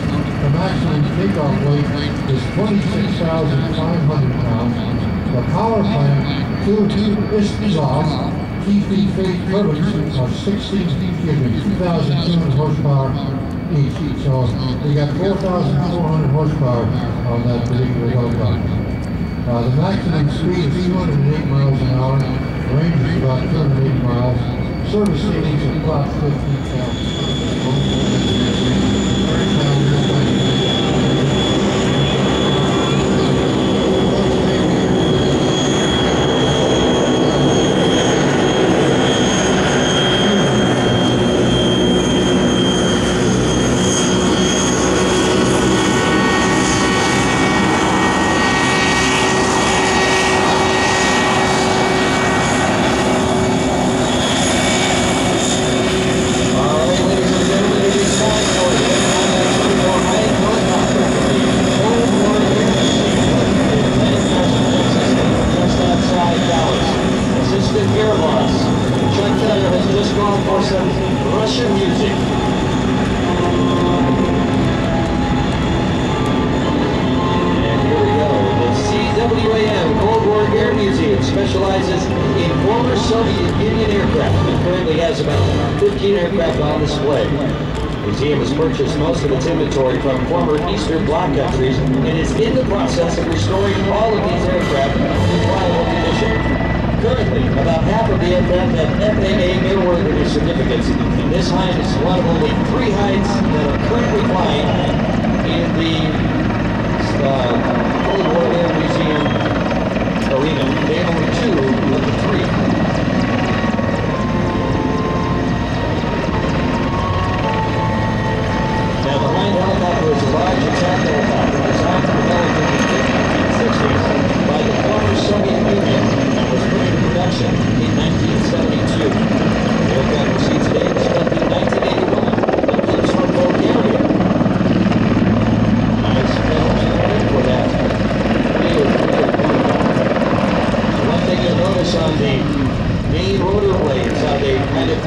The maximum takeoff weight is 26,500 pounds. The power plant, two exhausts, key-feed turbines of 2,200 horsepower each. So we got 4,400 horsepower on that particular helicopter. The maximum speed is 208 miles an hour. Range is about 280 miles. Service savings is about 15,000. Specializes in former Soviet Union aircraft and currently has about 15 aircraft on display. The museum has purchased most of its inventory from former Eastern Bloc countries and is in the process of restoring all of these aircraft in flyable condition. Currently, about half of the aircraft have FAA airworthiness certificates, and this Hind is one of only 3 Hinds that are currently flying in the Cold War Air Museum arena. They have only 2 of the 3. Now the Hind helicopter is a large attack helicopter designed and developed in the 1960s by the former Soviet Union and was put into production in 1972. The aircraft we see today was built in 1981 and comes from Bulgaria. Nice film for that. You'll notice on the main rotor blades how they kind of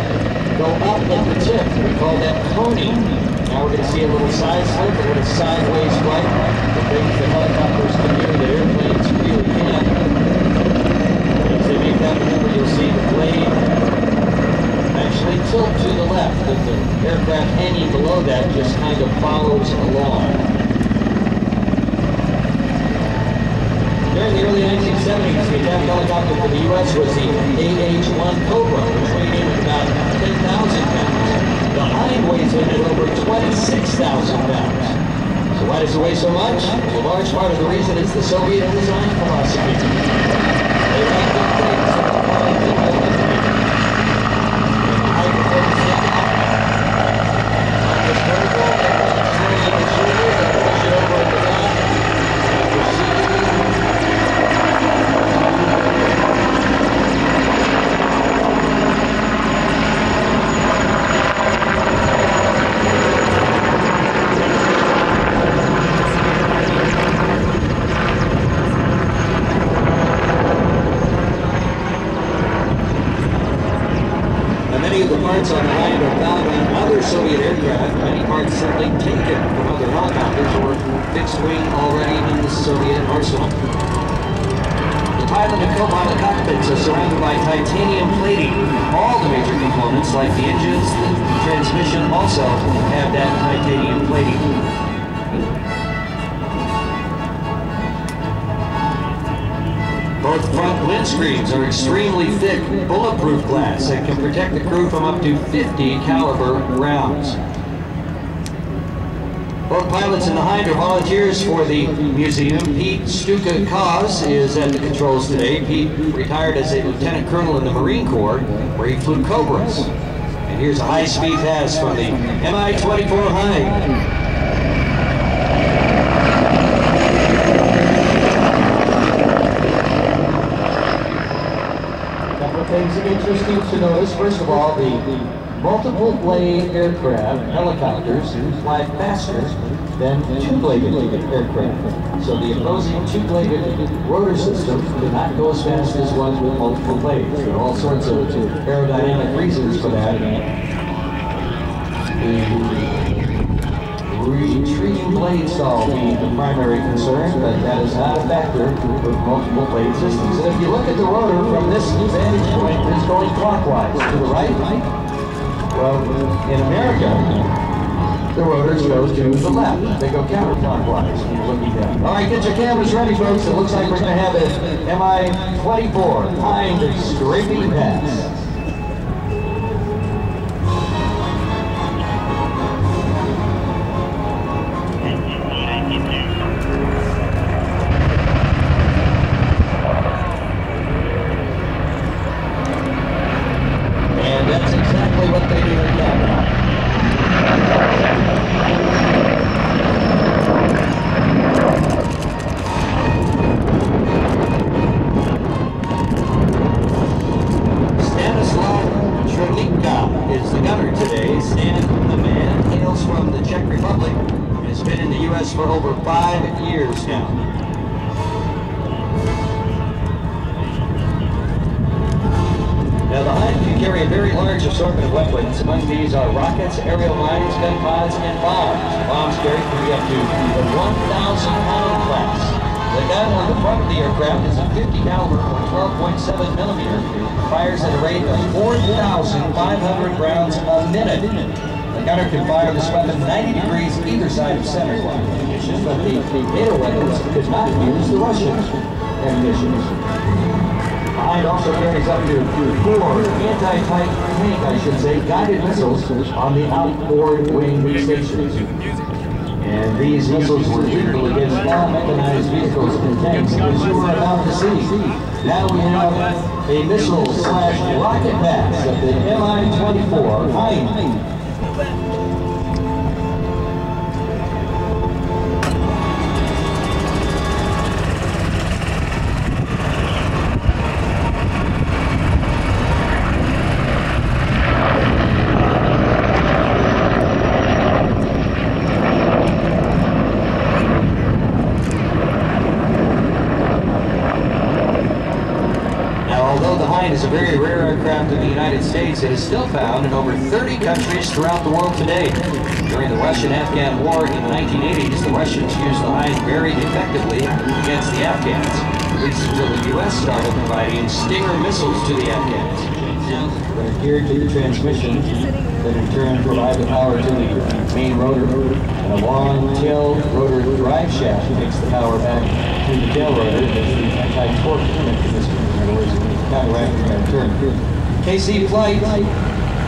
go up at the tip. We call that coning. Now we're going to see a little side slip, a little sideways flight. The things that helicopters can do that airplanes really can't. As they make that maneuver, you'll see the blade actually tilt to the left. But the aircraft hanging below that just kind of follows along. During the early 1970s, the attack helicopter for the U.S. was the AH-1 Cobra, which weighed in at about 10,000 pounds. The Hind weighs in at over 26,000 pounds. So why does it weigh so much? A large part of the reason is the Soviet design philosophy. They like big things. High performance on this vertical, and the shoulders, and push it over at the back. Many of the parts on the Hind are found on other Soviet aircraft, many parts simply taken from other helicopters or fixed wing already in the Soviet arsenal. The pilot and co-pilot cockpits are surrounded by titanium plating. All the major components, like the engines, the transmission, also have that titanium plating. Both front windscreens are extremely thick, bulletproof glass that can protect the crew from up to 50 caliber rounds. Both pilots in the Hind are volunteers for the museum. Pete Stuka-Kaz is at the controls today. Pete retired as a lieutenant colonel in the Marine Corps, where he flew Cobras. And here's a high-speed pass from the Mi-24 Hind. Things interesting to notice, first of all, the multiple blade aircraft, helicopters, fly faster than two-bladed aircraft. So the opposing two-bladed rotor system cannot go as fast as one with multiple blades. There are all sorts of aerodynamic reasons for that. The retreating blade stall being the primary concern, but that is not a factor with multiple blade systems. And if you look at the rotor from this vantage point, it's going clockwise to the right. Well, in America, the rotors go to the left. They go counterclockwise when you're looking down. All right, get your cameras ready, folks. It looks like we're going to have a Mi-24 Hind scraping pass. And that's exactly what they do again. Is the gunner today. Stan, the man, hails from the Czech Republic and has been in the U.S. for over 5 years now. Now the Hind can carry a very large assortment of weapons. Among these are rockets, aerial mines, gun pods, and bombs. Bombs carry can be up to the 1,000-pound class. The gun on the front of the aircraft is a 50 caliber 12.7 millimeter. Fires at a rate of 4,500 rounds a minute. The gunner can fire this weapon 90 degrees either side of center line ammunition, but the NATO weapons could not use the Russian ammunition. The Hind also carries up to 4 anti-tank, guided missiles on the outboard wing stations. And these missiles were lethal against all mechanized vehicles and tanks, as you are about to see. Now we have a missile/rocket pass of the Mi-24 Hind. Is a very rare aircraft in the United States. It is still found in over 30 countries throughout the world today. During the Russian-Afghan War in the 1980s, the Russians used the Hind very effectively against the Afghans, at least until the U.S. started providing Stinger missiles to the Afghans. They're geared to the transmission that in turn provide the power to the main rotor, and a long tail rotor drive shaft takes the power back to the tail rotor as the anti-torque mechanism. In other words, counteracting our turn. KC Flight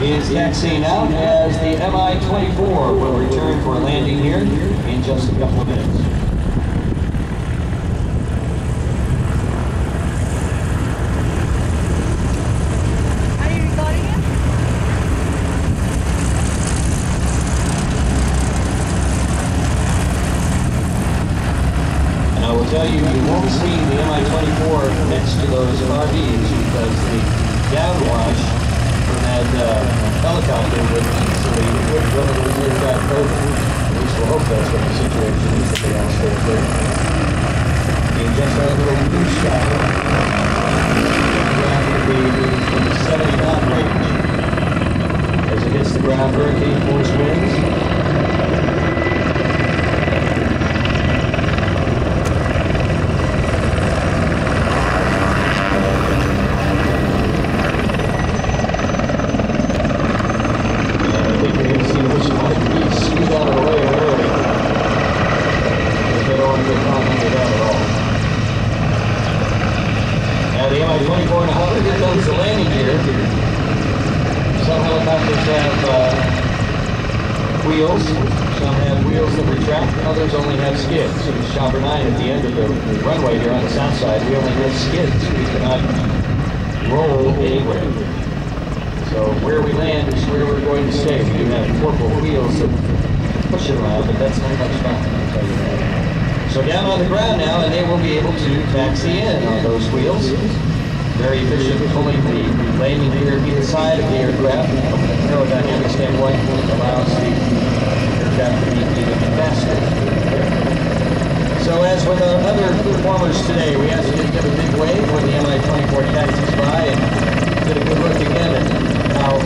is taxiing out as the Mi-24 will return for a landing here in just a couple of minutes. Are you recording it? And I will tell you, you won't see the Mi-24 next to those RVs because the downwash from that helicopter would easily put one of those aircraft over. At least we'll hope that's what the situation is, that they all stay clear. Being just that little blue shot, ground would be in the 70-knot range. As it hits the ground, hurricane force winds. The Mi-24 and 100, here comes the landing gear. Some helicopters have wheels, some have wheels that retract, others only have skids. Chopper 9 at the end of the runway here on the south side, we only have skids. We cannot roll anywhere. So where we land is where we're going to stay. We do have portable wheels that push it around, but that's not much fun, I'll tell you that. So down on the ground now, and they will be able to taxi in on those wheels. Very efficient, pulling the landing gear either side of the aircraft. From an aerodynamic standpoint, allows the aircraft to be even faster. So as with our other performers today, we asked you to give a big wave when the Mi-24 taxis by and get a good look again at how